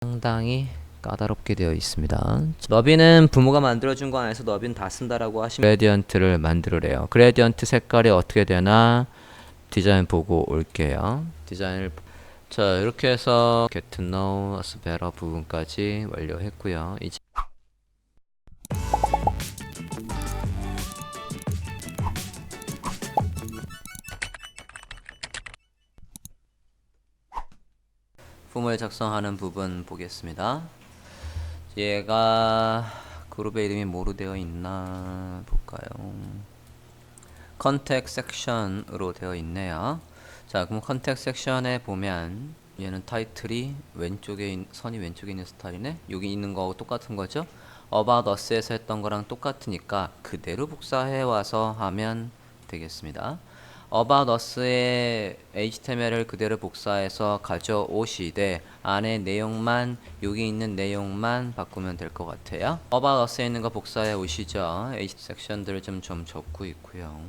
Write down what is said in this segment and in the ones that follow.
상당히 까다롭게 되어 있습니다. 너비는 부모가 만들어준 거 안에서 너비는 다 쓴다라고 하시면 그레디언트를 만들으래요. 그레디언트 색깔이 어떻게 되나 디자인 보고 올게요. 디자인을 자 이렇게 해서 get to know us better 부분까지 완료했고요. 이제 폼을 작성하는 부분 보겠습니다. 얘가 그룹의 이름이 뭐로 되어 있나 볼까요? 컨택 섹션으로 되어 있네요. 자, 그럼 컨택 섹션에 보면 얘는 타이틀이 왼쪽에 선이 왼쪽에 있는 스타일이네. 여기 있는 거하고 똑같은 거죠. About Us에서 했던 거랑 똑같으니까 그대로 복사해 와서 하면 되겠습니다. About Us의 HTML을 그대로 복사해서 가져오시되 안에 내용만 여기 있는 내용만 바꾸면 될 것 같아요. About Us에 있는 거 복사해 오시죠. H 섹션들을 좀 적고 있고요.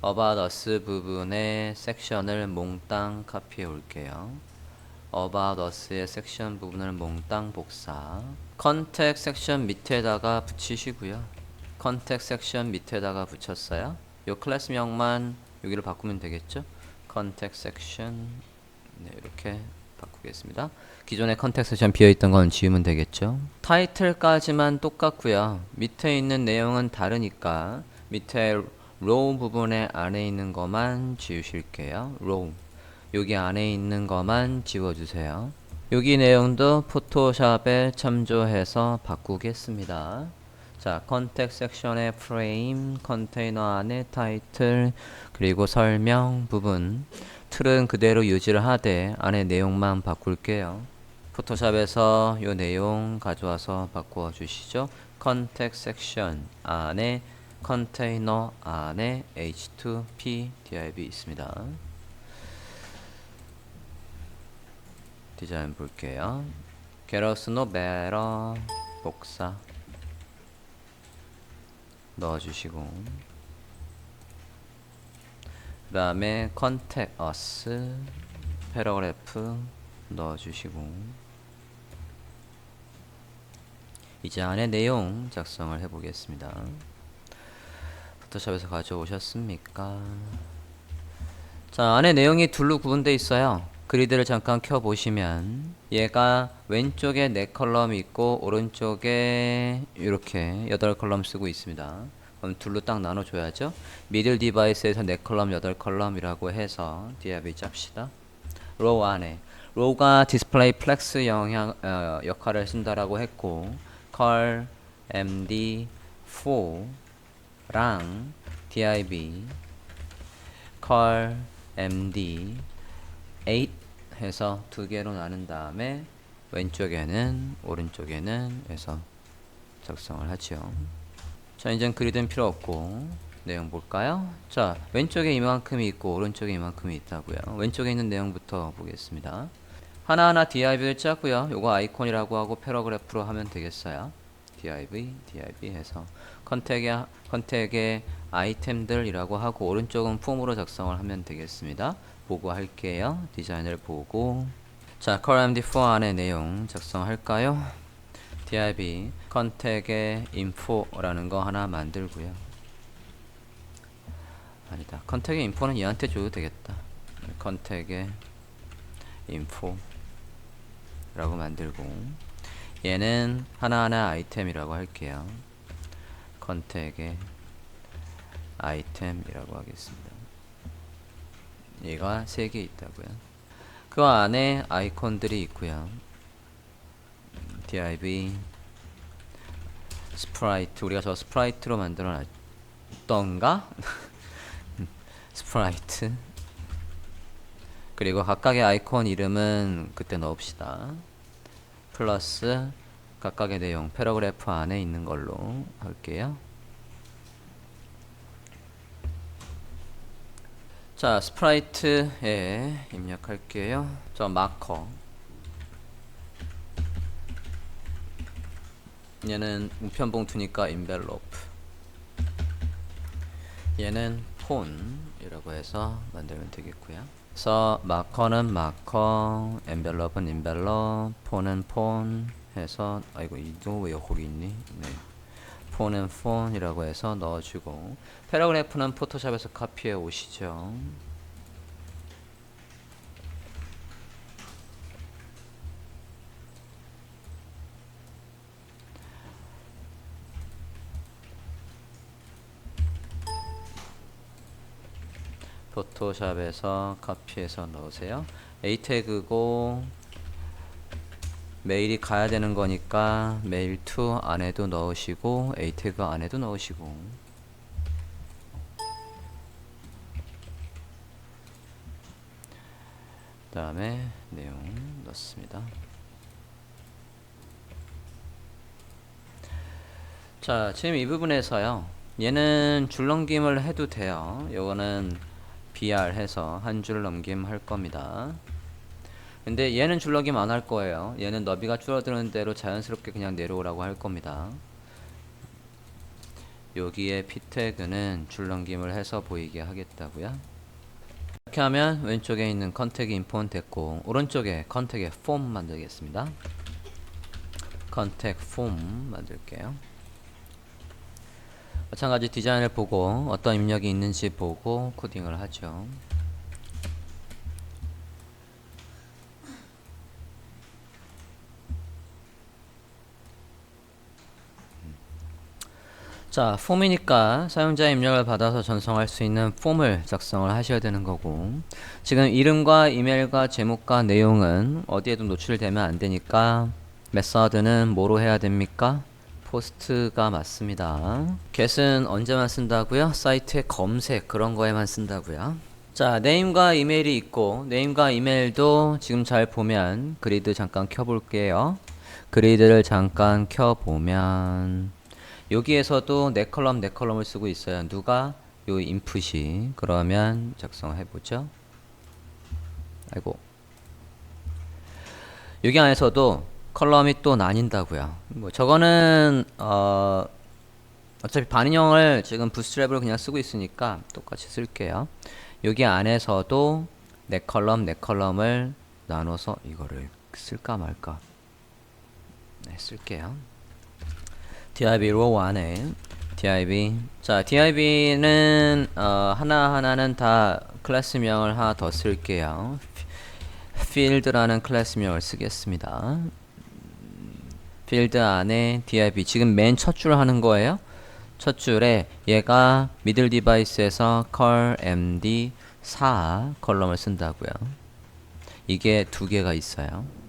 About Us 부분의 섹션을 몽땅 카피해 올게요. About Us의 섹션 부분을 몽땅 복사. 컨택 섹션 밑에다가 붙이시고요. 컨택 섹션 밑에다가 붙였어요. 요 클래스명만 여기를 바꾸면 되겠죠. 컨택 섹션 네, 이렇게 바꾸겠습니다. 기존의 컨택 섹션 비어있던 건 지우면 되겠죠. 타이틀까지만 똑같고요. 밑에 있는 내용은 다르니까 밑에 row 부분에 안에 있는 것만 지우실게요. row 여기 안에 있는 것만 지워주세요. 여기 내용도 포토샵에 참조해서 바꾸겠습니다. 자, 컨택 섹션의 프레임, 컨테이너 안에 타이틀, 그리고 설명 부분 틀은 그대로 유지를 하되 안에 내용만 바꿀게요. 포토샵에서 이 내용 가져와서 바꾸어 주시죠. 컨택 섹션 안에 컨테이너 안에 h2p div 있습니다. 디자인 볼게요. get us no better 복사 넣어주시고 그 다음에 contact us 패러그래프 넣어주시고 이제 안에 내용 작성을 해보겠습니다. 포토샵에서 가져오셨습니까? 자, 안에 내용이 둘로 구분되어 있어요. 그리드를 잠깐 켜보시면 얘가 왼쪽에 4컬럼이 있고 오른쪽에 이렇게 8컬럼 쓰고 있습니다. 그럼 둘로 딱 나눠줘야죠. 미들 디바이스에서 4컬럼, 8컬럼이라고 해서 div 짭시다. 로우 안에 로우가 디스플레이 플렉스 역할을 쓴다라고 했고 call md4랑 div call md 8 해서 두 개로 나눈 다음에 왼쪽에는 오른쪽에는 해서 작성을 하죠. 자, 이젠 그리드는 필요 없고 내용 볼까요? 자, 왼쪽에 이만큼이 있고 오른쪽에 이만큼이 있다고요. 왼쪽에 있는 내용부터 보겠습니다. 하나하나 div를 짜고요. 요거 아이콘이라고 하고 패러그래프로 하면 되겠어요. div 해서 컨택의 아이템들이라고 하고 오른쪽은 폼으로 작성을 하면 되겠습니다. 보고 할게요. 디자인을 보고 자, column4 안에 내용 작성할까요? div 컨택의 info라는 거 하나 만들고요. 아니다. 컨택의 info는 얘한테 줘도 되겠다. 컨택의 info 라고 만들고 얘는 하나하나 아이템이라고 할게요. 컨택의 아이템이라고 하겠습니다. 얘가 3개 있다고요. 그 안에 아이콘들이 있고요. div 스프라이트 우리가 저 스프라이트로 만들어 놨던가? 스프라이트 그리고 각각의 아이콘 이름은 그때 넣읍시다. 플러스 각각의 내용 패러그래프 안에 있는 걸로 할게요. 자, 스프라이트에 입력할게요. 저 마커 얘는 우편 봉투니까 인벨로프 얘는 폰이라고 해서 만들면 되겠고요. 그래서 마커는 마커, 엔벨rop은 엔벨롭, 폰은 폰 해서 아이고 이거 왜 거기 있니? 네. 폰은 폰이라고 해서 넣어주고 패러그래프는 포토샵에서 카피해 오시죠. 포토샵에서 카피해서 넣으세요. A 태그고 메일이 가야 되는 거니까 메일 to 안에도 넣으시고 A 태그 안에도 넣으시고 그 다음에 내용 넣습니다. 자, 지금 이 부분에서요. 얘는 줄 넘김을 해도 돼요. 요거는 BR 해서 한 줄 넘김 할 겁니다. 근데 얘는 줄 넘김 안 할 거예요. 얘는 너비가 줄어드는 대로 자연스럽게 그냥 내려오라고 할 겁니다. 여기에 p 태그는 줄 넘김을 해서 보이게 하겠다고요. 이렇게 하면 왼쪽에 있는 컨택 인포는 됐고 오른쪽에 컨택의 폼 만들겠습니다. 컨택 폼 만들게요. 마찬가지 디자인을 보고 어떤 입력이 있는지 보고 코딩을 하죠. 자, 폼이니까 사용자 입력을 받아서 전송할 수 있는 폼을 작성을 하셔야 되는 거고 지금 이름과 이메일과 제목과 내용은 어디에도 노출되면 안 되니까 메서드는 뭐로 해야 됩니까? 포스트가 맞습니다. get은 언제만 쓴다고요? 사이트의 검색 그런 거에만 쓴다고요. 자, 네임과 이메일이 있고 네임과 이메일도 지금 잘 보면 그리드 잠깐 켜볼게요. 그리드를 잠깐 켜보면 여기에서도 네 컬럼을 쓰고 있어요. 누가? 요 인풋이. 그러면 작성해보죠. 아이고. 여기 안에서도 컬럼이 또 나뉜다고요. 뭐 저거는 어차피 반인형을 지금 부스트랩으로 그냥 쓰고 있으니까 똑같이 쓸게요. 여기 안에서도 네 컬럼을 나눠서 이거를 쓸까 말까. 네, 쓸게요. div row 안에 div 자 div는 하나하나는 다 클래스명을 하나 더 쓸게요. field라는 클래스명을 쓰겠습니다. field 안에 div 지금 맨 첫 줄 하는 거예요. 첫 줄에 얘가 middle device에서 call md 4 컬럼을 쓴다고요. 이게 두 개가 있어요.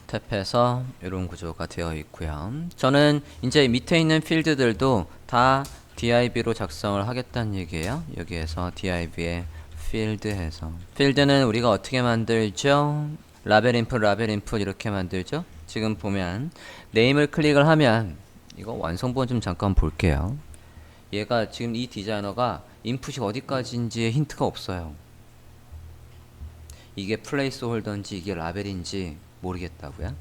탭해서 이런 구조가 되어 있고요. 저는 이제 밑에 있는 필드들도 다 div로 작성을 하겠다는 얘기예요. 여기에서 div에 필드 해서 필드는 우리가 어떻게 만들죠? 라벨 인풋 이렇게 만들죠. 지금 보면 네임을 클릭을 하면 이거 완성본 좀 잠깐 볼게요. 얘가 지금 이 디자이너가 인풋이 어디까지인지의 힌트가 없어요. 이게 플레이스 홀더인지 이게 라벨인지 모르겠다고요.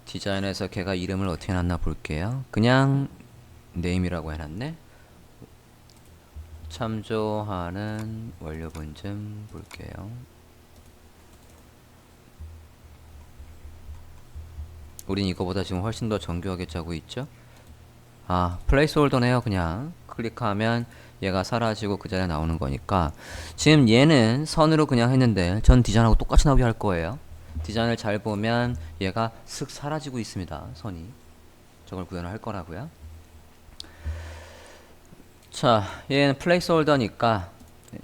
디자인에서 걔가 이름을 어떻게 놨나 볼게요. 그냥 네임이라고 해놨네. 참조하는 원료본 좀 볼게요. 우린 이거보다 지금 훨씬 더 정교하게 짜고 있죠. 아, 플레이스홀더네요. 그냥 클릭하면 얘가 사라지고 그 자리에 나오는 거니까 지금 얘는 선으로 그냥 했는데 전 디자인하고 똑같이 나오게 할 거예요. 디자인을 잘 보면 얘가 슥 사라지고 있습니다. 선이. 저걸 구현을 할 거라고요. 자, 얘는 플레이스홀더니까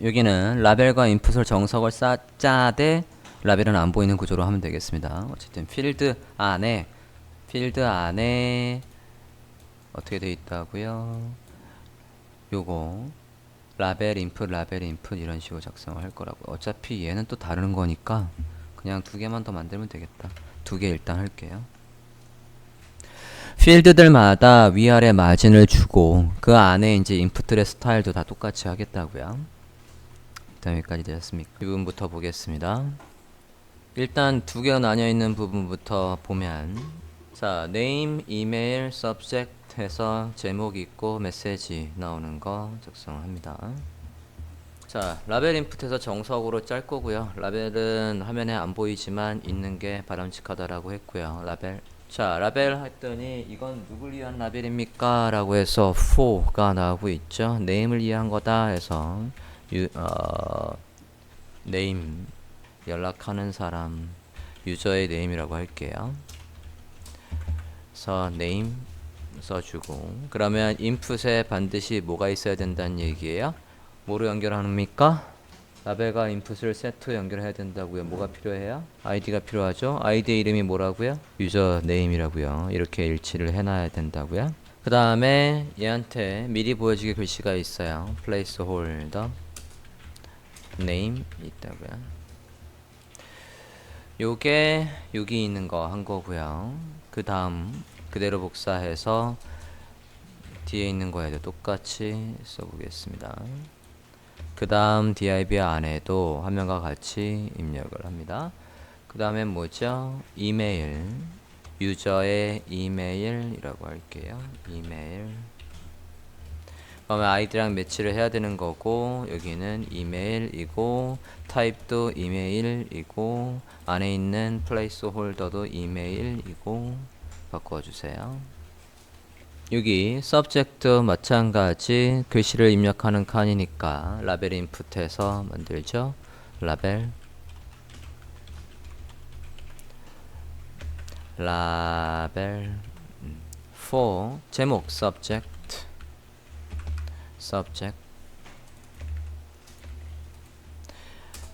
여기는 라벨과 인풋을 정석을 짜되 라벨은 안 보이는 구조로 하면 되겠습니다. 어쨌든 필드 안에 어떻게 되어 있다고요? 요거 라벨 인풋 이런 식으로 작성을 할 거라고. 어차피 얘는 또 다른 거니까 그냥 두 개만 더 만들면 되겠다. 두 개 일단 할게요. 필드들마다 위아래 마진을 주고 그 안에 이제 인풋들의 스타일도 다 똑같이 하겠다고요. 일단 여기까지 되셨습니까? 이 부분부터 보겠습니다. 일단 두 개가 나뉘어 있는 부분부터 보면 자, name, email, subject 해서 제목 있고 메시지 나오는 거 작성합니다. 자, 라벨 인풋에서 정석으로 짤 거고요. 라벨은 화면에 안 보이지만 있는 게 바람직하다라고 했고요. 라벨. 자, 라벨 했더니 이건 누굴 위한 라벨입니까? 라고 해서 for가 나오고 있죠. name을 위한 거다 해서 name 연락하는 사람 유저의 name이라고 할게요. 그래서 name 써주고, 그러면 input에 반드시 뭐가 있어야 된다는 얘기예요? 뭐로 연결합니까? 라벨과 인풋을 세트 연결해야 된다고요. 뭐가 필요해요? 아이디가 필요하죠. 아이디 이름이 뭐라고요? 유저 네임이라고요. 이렇게 일치를 해놔야 된다고요. 그 다음에 얘한테 미리 보여주게 글씨가 있어요. placeholder name 있다고요. 요게 여기 있는 거 한 거고요. 그 다음 그대로 복사해서 뒤에 있는 거에도 똑같이 써보겠습니다. 그 다음 div 안에도 화면과 같이 입력을 합니다. 그 다음에 뭐죠? 이메일, 유저의 이메일이라고 할게요. 이메일. 그러면 아이디랑 매치를 해야 되는 거고, 여기는 이메일이고, 타입도 이메일이고, 안에 있는 플레이스홀더도 이메일이고, 바꿔주세요. 여기 subject 마찬가지 글씨를 입력하는 칸이니까 라벨 인풋에서 만들죠. 라벨 for 제목 subject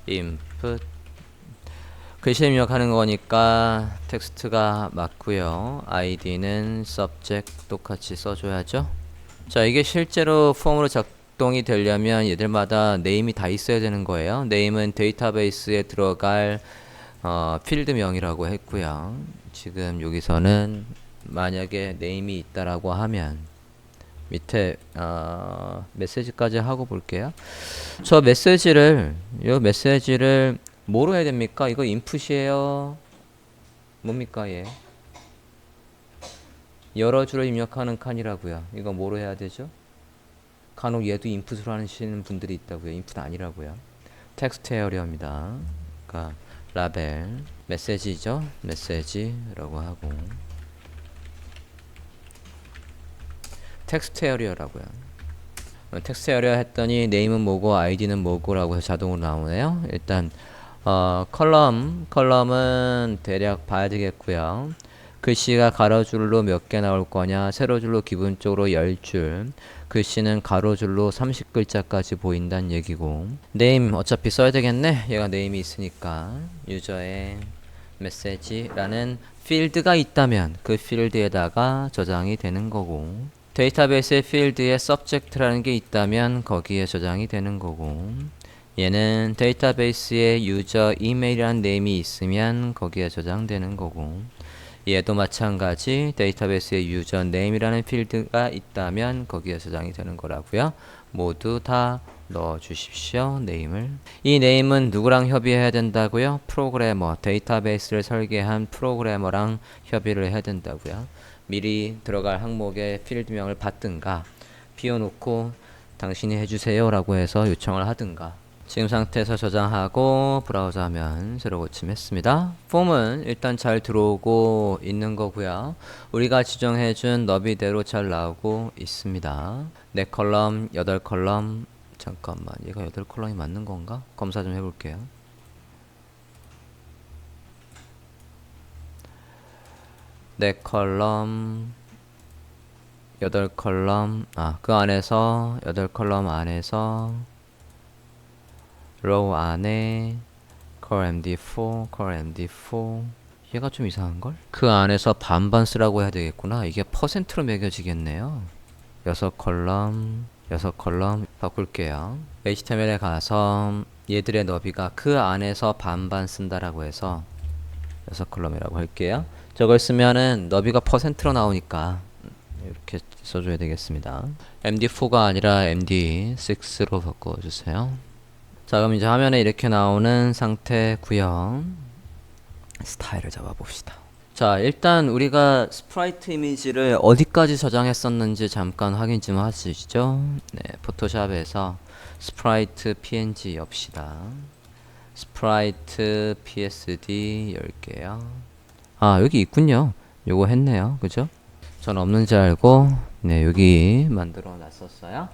input 글씨 입력하는 거니까 텍스트가 맞고요. id는 subject 똑같이 써줘야죠. 자, 이게 실제로 폼으로 작동이 되려면 얘들마다 네임이 다 있어야 되는 거예요. 네임은 데이터베이스에 들어갈 필드명이라고 했고요. 지금 여기서는 만약에 네임이 있다라고 하면 밑에 메시지까지 하고 볼게요. 저 메시지를 뭐로 해야 됩니까? 이거 인풋이에요. 뭡니까 얘? 여러 줄을 입력하는 칸이라고요. 이거 뭐로 해야 되죠? 간혹 얘도 인풋으로 하시는 분들이 있다고요. 인풋 아니라고요. 텍스트 에어리어입니다. 그러니까 라벨 메시지죠. 메시지라고 하고 텍스트 에어리어라고요. 텍스트 에어리어 했더니 네임은 뭐고 아이디는 뭐고 라고 해서 자동으로 나오네요. 일단 컬럼은 대략 봐야 되겠고요. 글씨가 가로줄로 몇 개 나올 거냐, 세로줄로 기본적으로 10줄, 글씨는 가로줄로 30글자까지 보인다는 얘기고, 네임 어차피 써야 되겠네. 얘가 네임이 있으니까 유저의 메시지라는 필드가 있다면 그 필드에다가 저장이 되는 거고, 데이터베이스의 필드에 subject라는 게 있다면 거기에 저장이 되는 거고, 얘는 데이터베이스에 유저 이메일이라는 네임이 있으면 거기에 저장되는 거고, 얘도 마찬가지 데이터베이스에 유저 네임이라는 필드가 있다면 거기에 저장이 되는 거라고요. 모두 다 넣어 주십시오. 네임을. 이 네임은 누구랑 협의해야 된다고요? 프로그래머, 데이터베이스를 설계한 프로그래머랑 협의를 해야 된다고요. 미리 들어갈 항목의 필드명을 받든가 비워놓고 당신이 해주세요 라고 해서 요청을 하든가. 지금 상태에서 저장하고 브라우저 하면 새로 고침했습니다. 폼은 일단 잘 들어오고 있는 거고요. 우리가 지정해준 너비대로 잘 나오고 있습니다. 4컬럼, 8컬럼. 잠깐만, 얘가 8컬럼이 맞는 건가? 검사 좀 해볼게요. 네 컬럼 8컬럼 그 안에서 8컬럼 안에서 row 안에 core md4 얘가 좀 이상한걸? 그 안에서 반반 쓰라고 해야 되겠구나. 이게 퍼센트로 매겨지겠네요. 6컬럼 바꿀게요. HTML에 가서 얘들의 너비가 그 안에서 반반 쓴다라고 해서 6컬럼이라고 할게요. 저걸 쓰면은 너비가 퍼센트로 나오니까 이렇게 써줘야 되겠습니다. MD4가 아니라 MD6로 바꿔주세요. 자, 그럼 이제 화면에 이렇게 나오는 상태고요. 스타일을 잡아봅시다. 자, 일단 우리가 스프라이트 이미지를 어디까지 저장했었는지 잠깐 확인 좀 하시죠. 네, 포토샵에서 스프라이트 png 엽시다. 스프라이트 psd 열게요. 아, 여기 있군요. 요거 했네요. 그죠? 전 없는지 알고 네, 여기 만들어 놨었어요.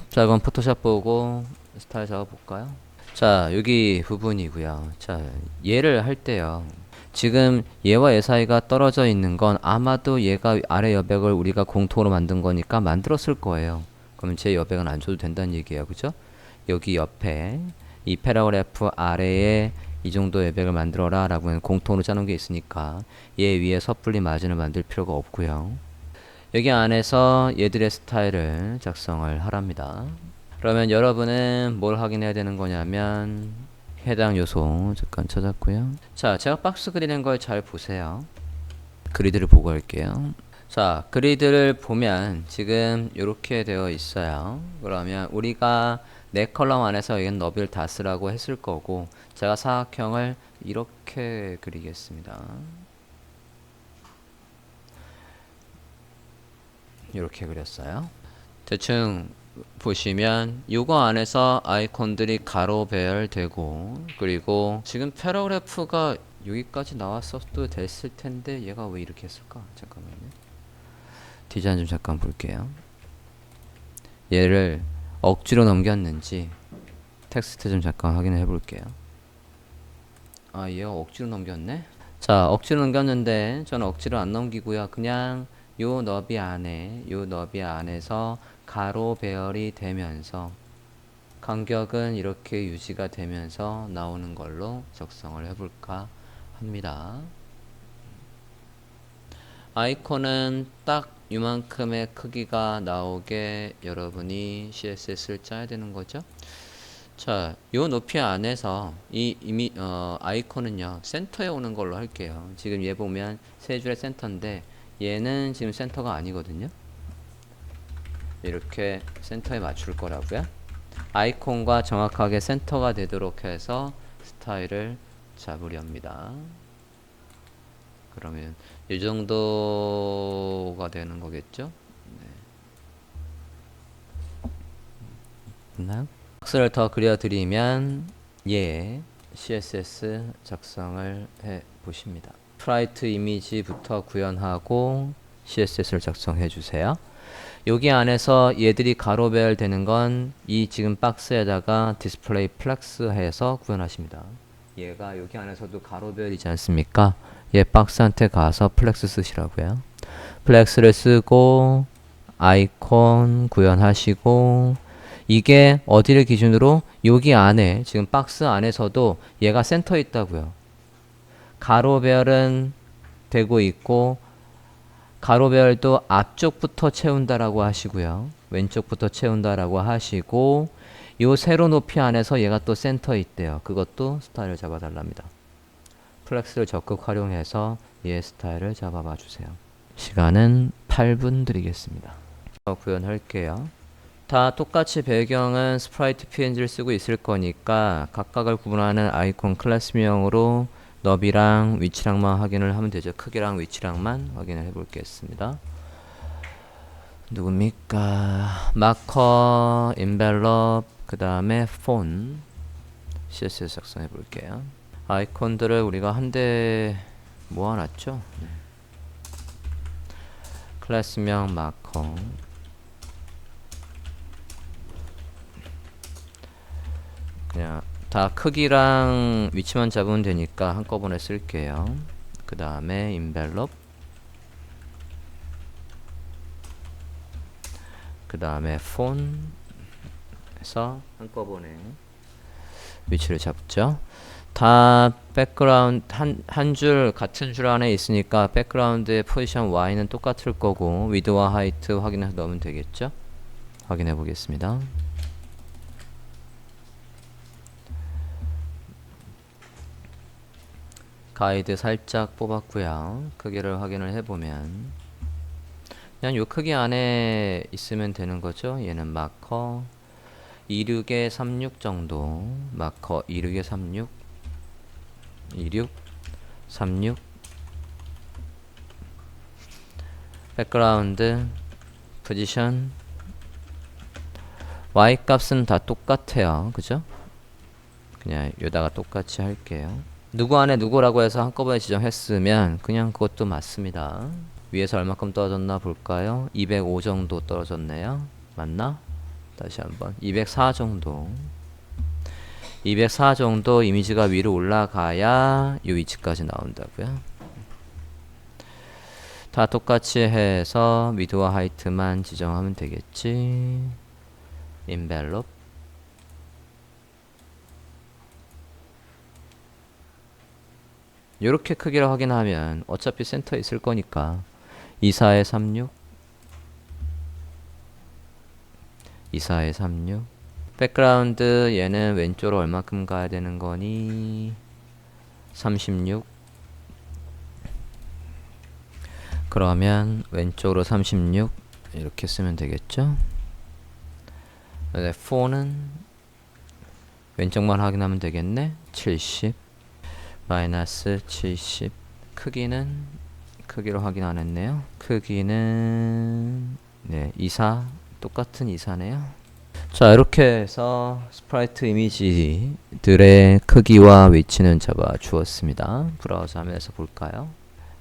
자, 그럼 포토샵 보고 스타일 잡아 볼까요? 자, 여기 부분이고요. 자, 얘를 할 때요. 지금 얘와 얘 사이가 떨어져 있는 건 아마도 얘가 아래 여백을 우리가 공통으로 만든 거니까 만들었을 거예요. 그러면 제 여백은 안 줘도 된다는 얘기예요. 그죠? 여기 옆에 이 패러그래프 아래에 이 정도 여백을 만들어라 라고 공통으로 짜놓은 게 있으니까 얘 위에 섣불리 마진을 만들 필요가 없고요. 여기 안에서 얘들의 스타일을 작성을 하랍니다. 그러면 여러분은 뭘 확인해야 되는 거냐면 해당 요소 잠깐 찾았고요. 자, 제가 박스 그리는 걸 잘 보세요. 그리드를 보고 할게요. 자, 그리드를 보면 지금 이렇게 되어 있어요. 그러면 우리가 네 컬럼 안에서 얘는 너비를 다 쓰라고 했을 거고 제가 사각형을 이렇게 그리겠습니다. 이렇게 그렸어요. 대충 보시면 요거 안에서 아이콘들이 가로 배열되고 그리고 지금 패러그래프가 여기까지 나왔어도 됐을 텐데 얘가 왜 이렇게 했을까? 잠깐만요. 디자인 좀 잠깐 볼게요. 얘를 억지로 넘겼는지 텍스트 좀 잠깐 확인해 볼게요. 아, 얘가 억지로 넘겼네? 자, 억지로 넘겼는데 저는 억지로 안 넘기고요. 그냥 요 너비 안에서 가로 배열이 되면서 간격은 이렇게 유지가 되면서 나오는 걸로 작성을 해볼까 합니다. 아이콘은 딱 이만큼의 크기가 나오게 여러분이 CSS를 짜야 되는 거죠. 자, 요 높이 안에서 아이콘은요 센터에 오는 걸로 할게요. 지금 얘 보면 세 줄의 센터인데 얘는 지금 센터가 아니거든요. 이렇게 센터에 맞출 거라고요. 아이콘과 정확하게 센터가 되도록 해서 스타일을 잡으렵니다. 그러면 이 정도가 되는 거겠죠? 네. 박스를 더 그려드리면 CSS 작성을 해 보십니다. 스프라이트 이미지부터 구현하고 CSS를 작성해 주세요. 여기 안에서 얘들이 가로 배열되는 건 이 지금 박스에다가 디스플레이 플렉스 해서 구현하십니다. 얘가 여기 안에서도 가로 배열이지 않습니까? 얘 박스한테 가서 플렉스 쓰시라고요. 플렉스를 쓰고 아이콘 구현하시고 이게 어디를 기준으로 여기 안에 지금 박스 안에서도 얘가 센터에 있다고요. 가로 배열은 되고 있고 가로 배열도 앞쪽부터 채운다라고 하시고요. 왼쪽부터 채운다라고 하시고 요 세로 높이 안에서 얘가 또 센터에 있대요. 그것도 스타일을 잡아달랍니다. 플렉스를 적극 활용해서 얘 스타일을 잡아봐 주세요. 시간은 8분 드리겠습니다. 구현할게요. 다 똑같이 배경은 스프라이트 png를 쓰고 있을 거니까 각각을 구분하는 아이콘 클래스명으로 너비랑 위치랑만 확인을 하면 되죠. 크기랑 위치랑만 확인을 해보겠습니다. 누굽니까? 마커, 인벨롭, 그 다음에 폰 CSS 작성해 볼게요. 아이콘들을 우리가 한대 모아놨죠. 클래스명 마커 그냥 다 크기랑 위치만 잡으면 되니까 한꺼번에 쓸게요. 그 다음에 인벨롭 그 다음에 폰 해서 한꺼번에 위치를 잡죠. 다 백그라운드 한 줄 같은 줄 안에 있으니까 백그라운드의 포지션 Y는 똑같을 거고 위드와 하이트 확인해서 넣으면 되겠죠. 확인해 보겠습니다. 가이드 살짝 뽑았고요. 크기를 확인을 해보면 그냥 요 크기 안에 있으면 되는 거죠. 얘는 마커 26에 36 정도, 마커 26에 36 26 36 백그라운드 포지션 y 값은 다 똑같아요. 그죠? 그냥 여기다가 똑같이 할게요. 누구 안에 누구라고 해서 한꺼번에 지정했으면 그냥 그것도 맞습니다. 위에서 얼마큼 떨어졌나 볼까요? 205 정도 떨어졌네요. 맞나? 다시 한번 204 정도 204 정도 이미지가 위로 올라가야 이 위치까지 나온다고요. 다 똑같이 해서 미드와 하이트만 지정하면 되겠지. 인벨롭 요렇게 크기를 확인하면 어차피 센터에 있을 거니까 24에 36 24에 36 백그라운드 얘는 왼쪽으로 얼마큼 가야 되는 거니 36 그러면 왼쪽으로 36 이렇게 쓰면 되겠죠. 4는 왼쪽만 확인하면 되겠네. 70 마이너스 70 크기로 확인 안 했네요. 크기는 네 24 똑같은 24네요. 자 이렇게 해서 스프라이트 이미지들의 크기와 위치는 잡아 주었습니다. 브라우저 화면에서 볼까요?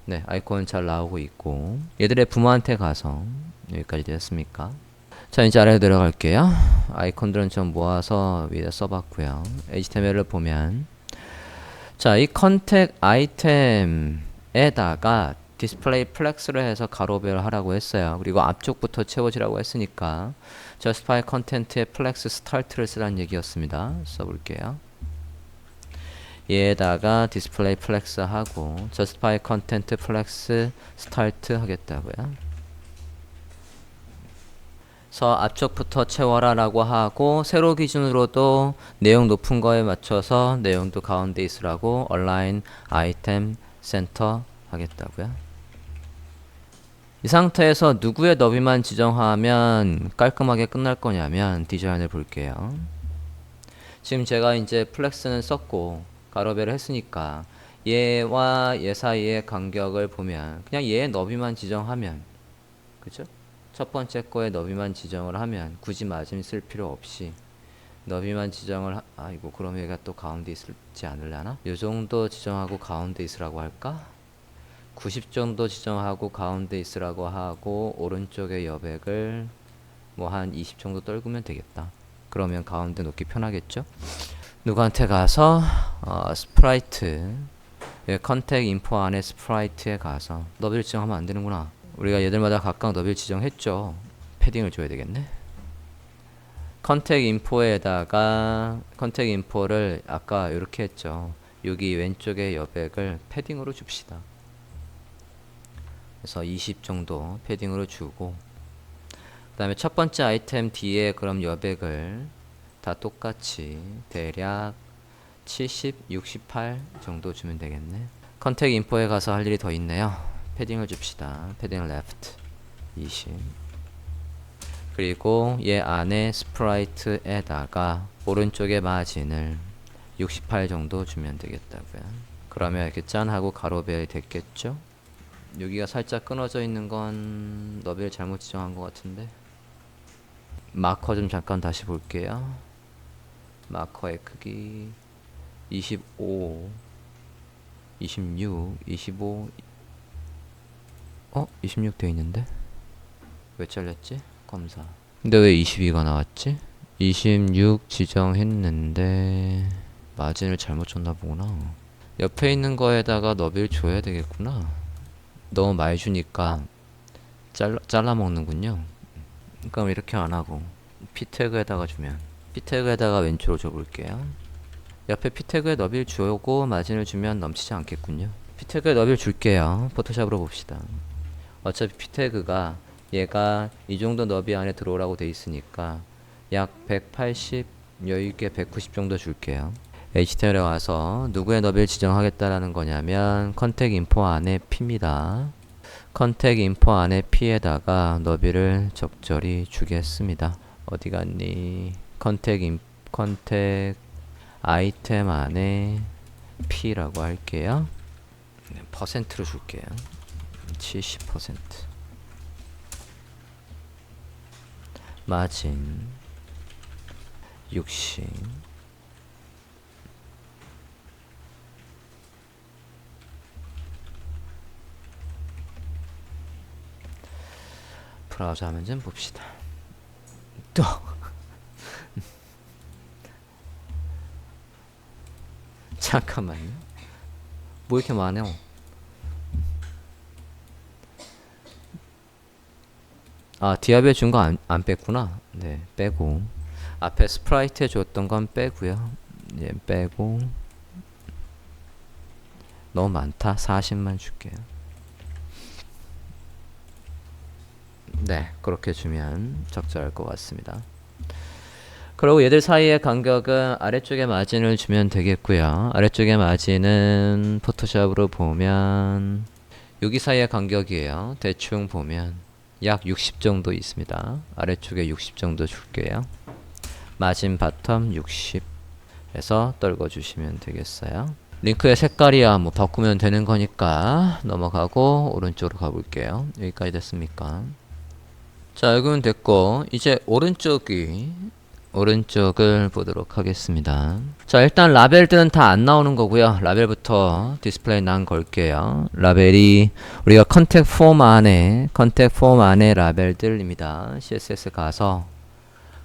네 아이콘 잘 나오고 있고 얘들의 부모한테 가서 여기까지 되었습니까? 자 이제 아래로 내려갈게요. 아이콘들은 좀 모아서 위에다 써봤고요. HTML을 보면 자 이 컨택 아이템에다가 디스플레이 플렉스를 해서 가로배를 하라고 했어요. 그리고 앞쪽부터 채워지라고 했으니까 justify content에 플렉스 start를 쓰라는 얘기였습니다. 써볼게요. 얘에다가 디스플레이 플렉스 하고 justify content 플렉스 start 하겠다고요. 그래서 앞쪽부터 채워라 라고 하고 세로 기준으로도 내용 높은 거에 맞춰서 내용도 가운데 있으라고 align item center 하겠다고요. 이 상태에서 누구의 너비만 지정하면 깔끔하게 끝날 거냐면 디자인을 볼게요. 지금 제가 이제 플렉스는 썼고 가로배를 했으니까 얘와 얘 사이의 간격을 보면 그냥 얘의 너비만 지정하면 그죠? 첫 번째 거에 너비만 지정을 하면 굳이 마진 쓸 필요 없이 너비만 지정을 아이고 그럼 얘가 또 가운데 있을지 않으려나? 요 정도 지정하고 가운데 있으라고 할까? 90 정도 지정하고 가운데 있으라고 하고 오른쪽에 여백을 뭐 한 20 정도 떨구면 되겠다. 그러면 가운데 놓기 편하겠죠? 누구한테 가서 스프라이트 컨택 인포 안에 스프라이트에 가서 너비를 지정하면 안 되는구나. 우리가 얘들마다 각각 너비를 지정했죠. 패딩을 줘야 되겠네. 컨택 인포에다가 컨택 인포를 아까 이렇게 했죠. 여기 왼쪽에 여백을 패딩으로 줍시다. 그래서 20 정도 패딩으로 주고 그 다음에 첫 번째 아이템 뒤에 그럼 여백을 다 똑같이 대략 70, 68 정도 주면 되겠네. 컨택 인포에 가서 할 일이 더 있네요. 패딩을 줍시다. 패딩 레프트 20 그리고 얘 안에 스프라이트에다가 오른쪽에 마진을 68 정도 주면 되겠다고요. 그러면 이렇게 짠 하고 가로배 됐겠죠? 여기가 살짝 끊어져 있는 건 너비를 잘못 지정한 것 같은데 마커 좀 잠깐 다시 볼게요. 마커의 크기 25 26 25 26 돼 있는데 왜 잘렸지? 검사 근데 왜 22가 나왔지? 26 지정했는데 마진을 잘못 줬나 보구나. 옆에 있는 거에다가 너비를 줘야 되겠구나. 너무 많이 주니까 잘라 먹는군요. 그럼 이렇게 안 하고 P 태그에다가 주면 P 태그에다가 왼쪽으로 줘볼게요. 옆에 P 태그에 너비를 주고 마진을 주면 넘치지 않겠군요. P 태그에 너비를 줄게요. 포토샵으로 봅시다. 어차피 P 태그가 얘가 이 정도 너비 안에 들어오라고 돼 있으니까 약 180 여유있게 190 정도 줄게요. HTML에 와서 누구의 너비를 지정하겠다라는 거냐면 컨택 인포 안에 P입니다. 컨택 인포 안에 P에다가 너비를 적절히 주겠습니다. 어디 갔니? 컨택 아이템 안에 P라고 할게요. 네, 퍼센트로 줄게요. 70%. 마진 60. 브라우저 화면 좀 봅시다. 또 잠깐만요. 뭐 이렇게 많아요? 아, 디아벨 준 거 안 뺐구나. 네, 빼고. 앞에 스프라이트에 줬던 건 빼고요. 예, 빼고. 너무 많다. 40만 줄게요. 네, 그렇게 주면 적절할 것 같습니다. 그리고 얘들 사이의 간격은 아래쪽에 마진을 주면 되겠고요. 아래쪽에 마진은 포토샵으로 보면 여기 사이의 간격이에요. 대충 보면 약 60 정도 있습니다. 아래쪽에 60 정도 줄게요. 마진 바텀 60에서 떨궈 주시면 되겠어요. 링크의 색깔이야 뭐 바꾸면 되는 거니까 넘어가고 오른쪽으로 가볼게요. 여기까지 됐습니까? 자, 여기는 됐고 이제 오른쪽을 보도록 하겠습니다. 자, 일단 라벨들은 다 안 나오는 거고요. 라벨부터 디스플레이 난 걸게요. 라벨이 우리가 컨택 폼 안에 라벨들입니다. CSS 가서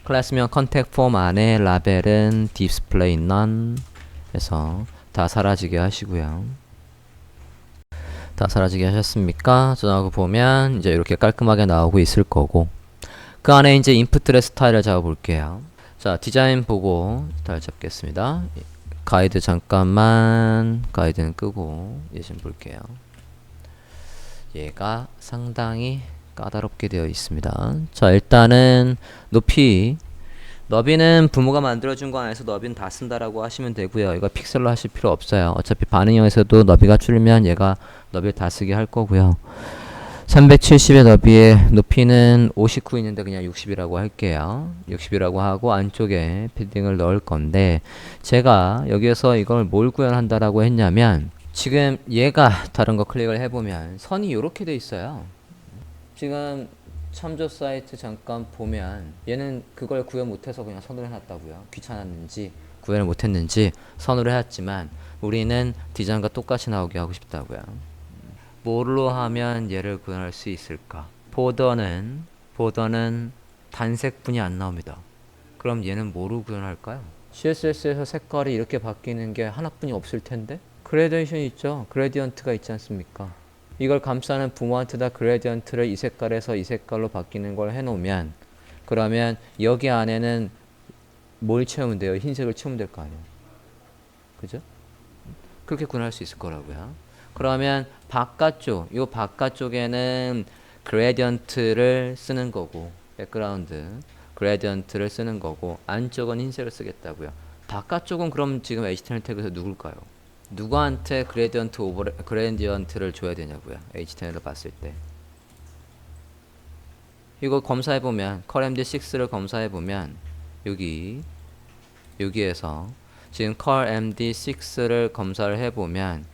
클래스명 컨택 폼 안에 라벨은 디스플레이 none 해서 다 사라지게 하시고요. 다 사라지게 하셨습니까? 전화하고 보면 이제 이렇게 깔끔하게 나오고 있을 거고 그 안에 이제 인풋들의 스타일을 잡아볼게요. 자, 디자인 보고 스타일 잡겠습니다. 가이드 잠깐만 가이드는 끄고 얘 좀 볼게요. 얘가 상당히 까다롭게 되어 있습니다. 자, 일단은 너비는 부모가 만들어준 거 안에서 너비는 다 쓴다라고 하시면 되고요. 이거 픽셀로 하실 필요 없어요. 어차피 반응형에서도 너비가 줄면 얘가 너비를 다 쓰게 할 거고요. 370의 너비의 높이는 59 있는데 그냥 60이라고 할게요. 60이라고 하고 안쪽에 패딩을 넣을 건데 제가 여기에서 이걸 뭘 구현한다라고 했냐면 지금 얘가 다른 거 클릭을 해보면 선이 이렇게 돼 있어요. 지금 참조 사이트 잠깐 보면 얘는 그걸 구현 못해서 그냥 선으로 해놨다고요. 귀찮았는지 구현을 못했는지 선으로 해왔지만 우리는 디자인과 똑같이 나오게 하고 싶다고요. 뭘로 하면 얘를 구현할 수 있을까? 보더는 단색분이 안 나옵니다. 그럼 얘는 뭐로 구현할까요? CSS에서 색깔이 이렇게 바뀌는 게 하나뿐이 없을 텐데? 그레데이션이 있죠. 그레디언트가 있지 않습니까? 이걸 감싸는 부모한테다 그레디언트를 이 색깔에서 이 색깔로 바뀌는 걸 해놓으면 그러면 여기 안에는 뭘 채우면 돼요? 흰색을 채우면 될 거 아니에요. 그죠? 그렇게 구현할 수 있을 거라고요. 그러면 이 바깥쪽에는 그레디언트를 쓰는 거고 백그라운드 그레디언트를 쓰는 거고 안쪽은 흰색을 쓰겠다고요. 바깥쪽은 그럼 지금 HTML 태그에서 누굴까요? 누구한테 그레디언트를 줘야 되냐고요. HTML을 봤을 때. 이거 검사해보면 colMD6를 검사해보면 여기에서 지금 colMD6를 검사를 해보면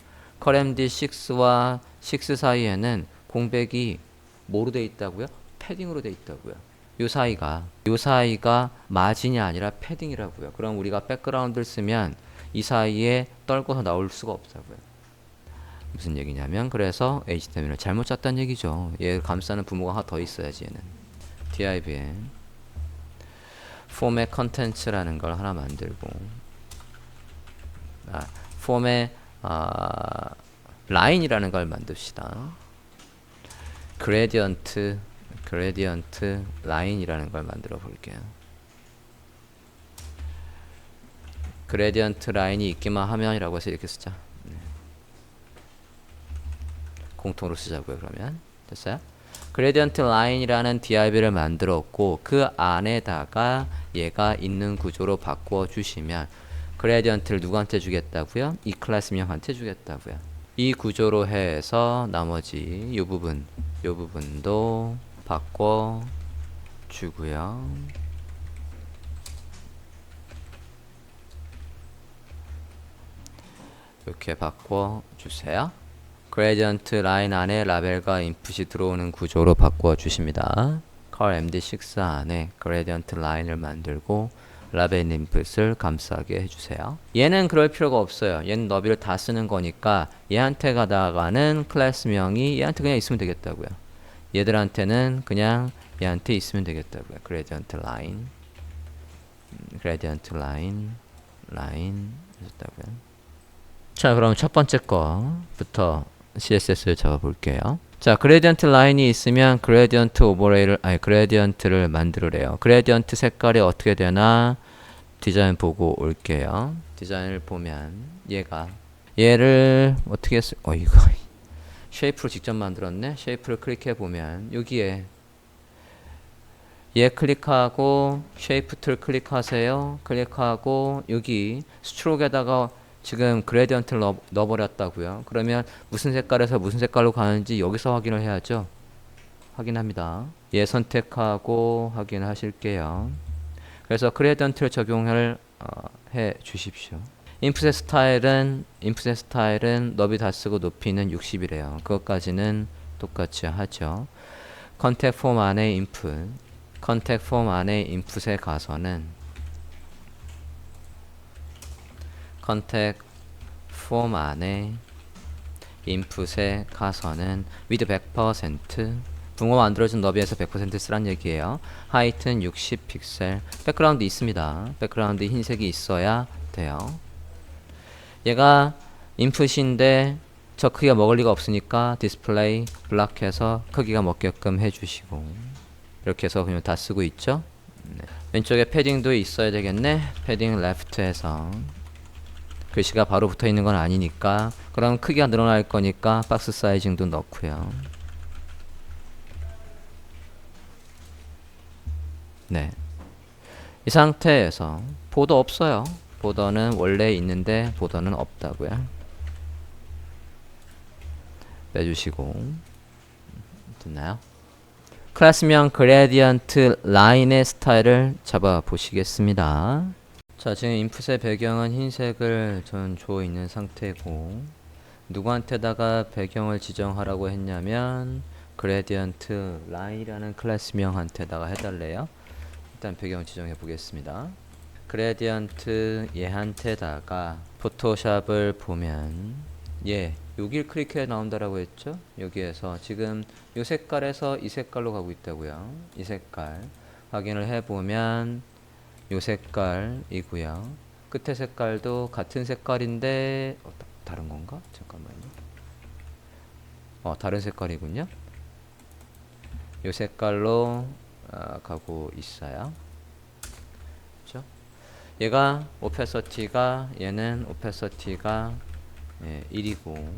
colMD6와 6 사이에는 공백이 뭐로 돼 있다고요? 패딩으로 돼 있다고요. 요 사이가 마진이 아니라 패딩이라고요. 그럼 우리가 백그라운드를 쓰면 이 사이에 떨궈서 나올 수가 없다고요. 무슨 얘기냐면 그래서 HTML을 잘못 짰다는 얘기죠. 얘 감싸는 부모가 하나 더 있어야지 얘는. div에 폼의 컨텐츠라는 걸 하나 만들고 폼의 라인이라는 걸 만듭시다. 그레디언트 라인이라는 걸 만들어 볼게요. 그레디언트 라인이 있기만 하면이라고 해서 이렇게 쓰자. 공통으로 쓰자고요. 그러면 됐어요? 그레디언트 라인이라는 div를 만들었고 그 안에다가 얘가 있는 구조로 바꿔 주시면 그레디언트를 누구한테 주겠다고요? 이 클래스명한테 주겠다고요. 이 구조로 해서 나머지 요 부분도 바꿔 주고요. 이렇게 바꿔주세요. 그레디언트 라인 안에 라벨과 인풋이 들어오는 구조로 바꿔주십니다. 컬 MD6 안에 그레디언트 라인을 만들고 라벨 인풋을 감싸게 해주세요. 얘는 그럴 필요가 없어요. 얘는 너비를 다 쓰는 거니까 얘한테 가다가는 클래스명이 얘한테 그냥 있으면 되겠다고요. 얘들한테는 그냥 얘한테 있으면 되겠다고요. 그레디언트 라인 그레디언트 라인 했다고요. 자, 그럼 첫 번째 거부터 CSS를 적어 볼게요. 자, 그레디언트 라인이 있으면 그레디언트 오버레이를 그레디언트를 만들으래요. 그레디언트 색깔이 어떻게 되나 디자인 보고 올게요. 디자인을 보면 얘를 어떻게 했을 이거 쉐이프로 직접 만들었네. 쉐이프를 클릭해 보면 여기에 얘 클릭하고 쉐이프 툴 클릭하세요. 클릭하고 여기 스트로크에다가 지금 그레디언트를 넣어버렸다고요. 그러면 무슨 색깔에서 무슨 색깔로 가는지 여기서 확인을 해야죠. 확인합니다. 얘 선택하고 확인하실게요. 그래서 그레디언트를 적용을 해 주십시오. 인풋의 스타일은 너비 다 쓰고 높이는 60이래요. 그것까지는 똑같이 하죠. 컨택 폼 안에 인풋에 가서는 위드 100% 붕어 만들어준 너비에서 100% 쓰란 얘기예요. 하이트는 60 픽셀. 백그라운드 있습니다. 백그라운드 흰색이 있어야 돼요. 얘가 인풋인데 저 크기가 먹을 리가 없으니까 디스플레이 블락해서 크기가 먹게끔 해주시고 이렇게 해서 그냥 다 쓰고 있죠. 네. 왼쪽에 패딩도 있어야 되겠네. 패딩 레프트에서 글씨가 바로 붙어 있는 건 아니니까 그럼 크기가 늘어날 거니까 박스 사이징도 넣고요. 네. 이 상태에서 보더 없어요. 보더는 원래 있는데 보더는 없다고요. 빼주시고 됐나요? 클래스명 그레디언트 라인의 스타일을 잡아 보시겠습니다. 자, 지금 인풋의 배경은 흰색을 전 줘 있는 상태고 누구한테다가 배경을 지정하라고 했냐면 그레디언트 라인이라는 클래스명한테다가 해달래요. 일단 배경 지정해 보겠습니다. 그레디언트 얘한테다가 포토샵을 보면 여길 클릭해 나온다라고 했죠. 여기에서 지금 이 색깔에서 이 색깔로 가고 있다고요. 이 색깔 확인을 해보면 이 색깔이고요. 끝에 색깔도 같은 색깔인데 다른 건가? 잠깐만요. 다른 색깔이군요. 이 색깔로 가고 있어요. 그렇죠? 얘가 오페서티가 얘는 오페서티가 1이고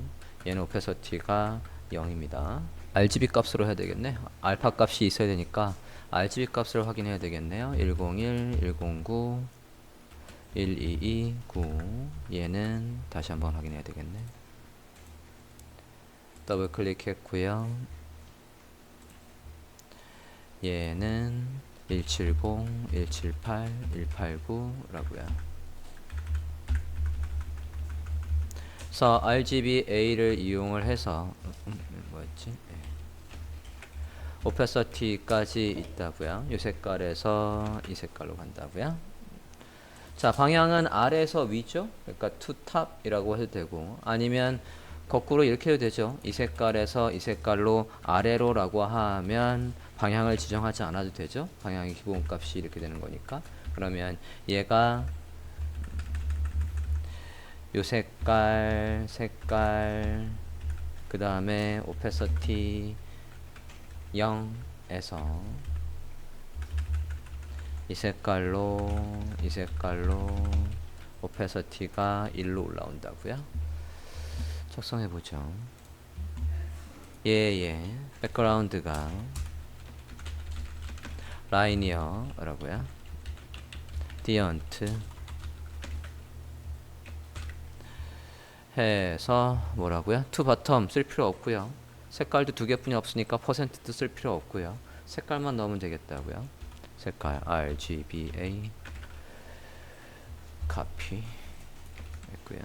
얘는 오페서티가 0입니다. RGB 값으로 해야 되겠네. 알파 값이 있어야 되니까 RGB 값을 확인해야 되겠네요. 101, 109, 122, 9 얘는 다시 한번 확인해야 되겠네. 더블 클릭했고요. 얘는 170, 178, 189라고요. 그래서 RGBA를 이용을 해서 뭐였지? 오페서티까지 있다고요. 이 색깔에서 이 색깔로 간다고요. 자, 방향은 아래에서 위죠. 그러니까 to top이라고 해도 되고 아니면 거꾸로 이렇게 해도 되죠. 이 색깔에서 이 색깔로 아래로라고 하면 방향을 지정하지 않아도 되죠. 방향의 기본값이 이렇게 되는 거니까. 그러면 얘가 요 색깔 그 다음에 오페서티 0에서 이 색깔로 오페서티가 1로 올라온다고요. 작성해보죠. 백그라운드가 라이니어 라고요. 디언트 해서 뭐라고요? 투 바텀 쓸 필요 없고요. 색깔도 두 개뿐이 없으니까 퍼센트도 쓸 필요 없고요. 색깔만 넣으면 되겠다고요. 색깔 RGBA 카피 했고요.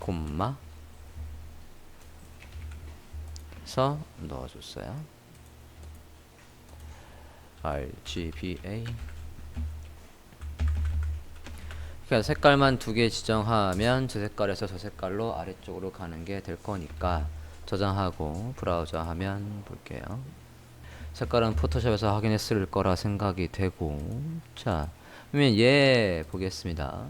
콤마 서 넣어줬어요. RGBA. 그러니까 색깔만 두 개 지정하면 저 색깔에서 저 색깔로 아래쪽으로 가는 게 될 거니까 저장하고 브라우저 하면 볼게요. 색깔은 포토샵에서 확인했을 거라 생각이 되고, 자 그러면 얘 보겠습니다.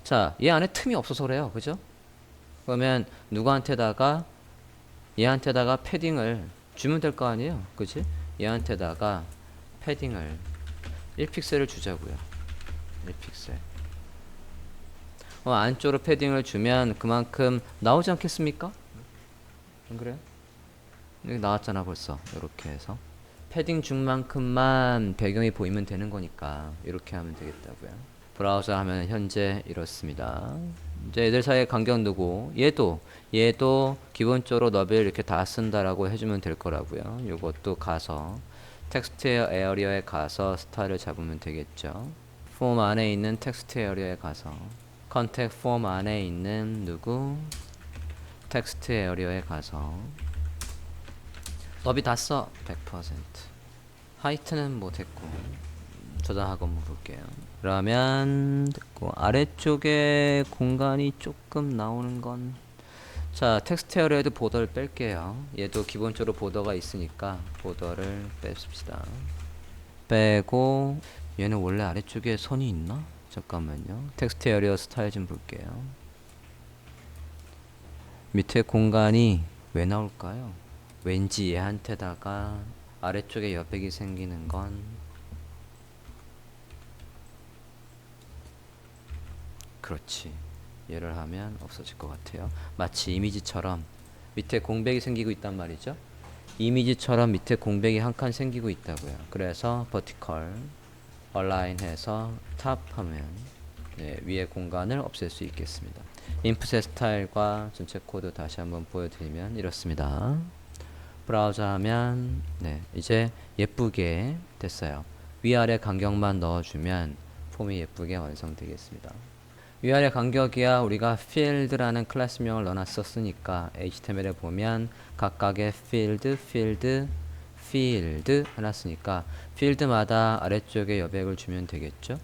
자, 얘 안에 틈이 없어서 그래요. 그죠? 그러면 누구한테다가 얘한테다가 패딩을 주면 될 거 아니에요. 그치? 얘한테다가 패딩을 1픽셀을 주자고요. 1픽셀. 안쪽으로 패딩을 주면 그만큼 나오지 않겠습니까? 안 그래요? 여기 나왔잖아 벌써. 이렇게 해서 패딩 준 만큼만 배경이 보이면 되는 거니까 이렇게 하면 되겠다고요. 브라우저 하면 현재 이렇습니다. 이제 얘들 사이의 간격 누구? 얘도 기본적으로 너비를 이렇게 다 쓴다라고 해주면 될 거라고요. 요것도 가서 텍스트 에어리어에 가서 스타일을 잡으면 되겠죠. 폼 안에 있는 텍스트 에어리어에 가서 컨택 폼 안에 있는 누구? 텍스트 에어리어에 가서 너비 다 써. 100%. 하이트는 뭐 됐고 저장하고 한번 볼게요. 그러면 됐고 아래쪽에 공간이 조금 나오는 건, 자 텍스트 에어리어에도 보더를 뺄게요. 얘도 기본적으로 보더가 있으니까 보더를 뺍시다. 빼고 얘는 원래 아래쪽에 선이 있나? 잠깐만요. 텍스트 에어리어 스타일 좀 볼게요. 밑에 공간이 왜 나올까요? 왠지 얘한테다가 아래쪽에 여백이 생기는 건 그렇지. 얘를 하면 없어질 것 같아요. 마치 이미지처럼 밑에 공백이 생기고 있단 말이죠. 이미지처럼 밑에 공백이 한 칸 생기고 있다고요. 그래서 버티컬 얼라인 해서 탑 하면 위에 공간을 없앨 수 있겠습니다. 인풋의 스타일과 전체 코드 다시 한번 보여드리면 이렇습니다. 브라우저 하면 이제 예쁘게 됐어요. 위아래 간격만 넣어주면 폼이 예쁘게 완성되겠습니다. 위아래 간격이야 우리가 field라는 클래스명을 넣어놨었으니까 HTML에 보면 각각의 field 해놨으니까 필드마다 아래쪽에 여백을 주면 되겠죠.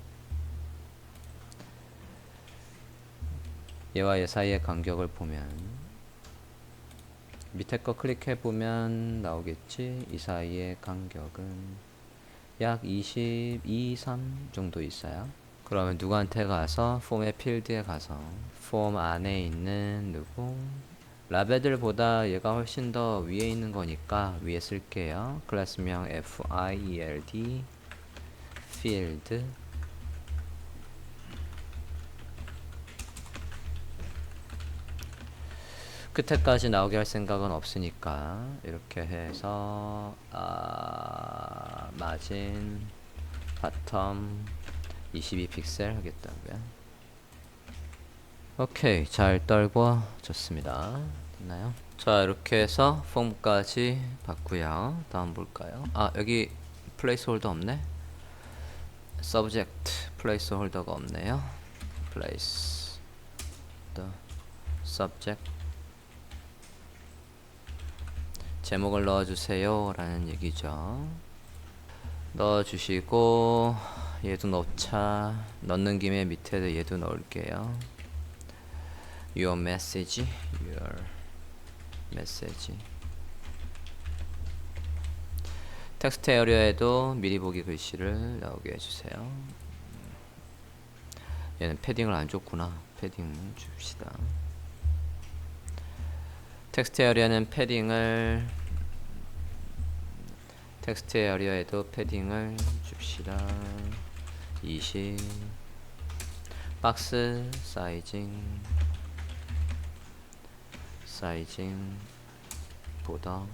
얘와 얘 사이의 간격을 보면 밑에 거 클릭해보면 나오겠지. 이 사이의 간격은 약 22, 3 정도 있어요. 그러면 누구한테 가서 폼의 필드에 가서 폼 안에 있는 누구 라벨들보다 얘가 훨씬 더 위에 있는 거니까 위에 쓸게요. 클래스명 field field 끝에까지 나오게 할 생각은 없으니까 이렇게 해서 마진 바텀 22픽셀 하겠다고요. 오케이, 잘 떨궈졌습니다. 됐나요? 자, 이렇게 해서 폼까지 봤고요. 다음 볼까요? 여기 플레이스홀더 없네. subject 플레이스홀더가 없네요. place the subject 제목을 넣어주세요 라는 얘기죠. 넣어주시고 얘도 넣자. 넣는 김에 밑에도 얘도 넣을게요. your message 텍스트 에어리어에도 미리 보기 글씨를 나오게 해주세요. 얘는 패딩을 안 줬구나. 패딩 줍시다. 텍스트 에어리어는 텍스트 에어리어에도 패딩을 줍시다. 20 박스 사이징 보더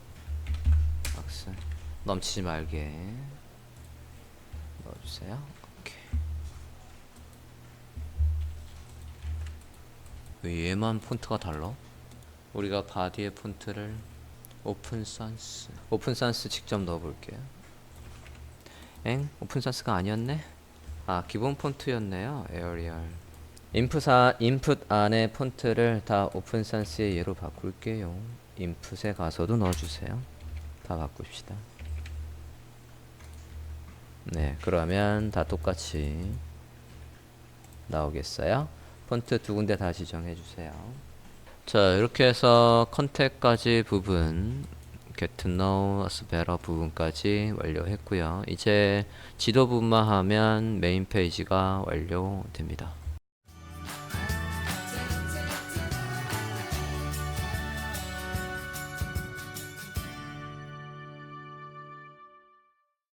박스 넘치지 말게 넣어주세요. 오케이. 왜 얘만 폰트가 달라? 우리가 바디의 폰트를 오픈 산스 직접 넣어볼게요. 오픈 산스가 아니었네? 기본 폰트였네요. 에어리얼 인풋 안에 폰트를 다 오픈센스의 예로 바꿀게요. 인풋에 가서도 넣어주세요. 다 바꿉시다. 네, 그러면 다 똑같이 나오겠어요? 폰트 두 군데 다 지정해 주세요. 자, 이렇게 해서 컨택까지 부분, get to know us better 부분까지 완료했고요. 이제 지도 부분만 하면 메인 페이지가 완료됩니다.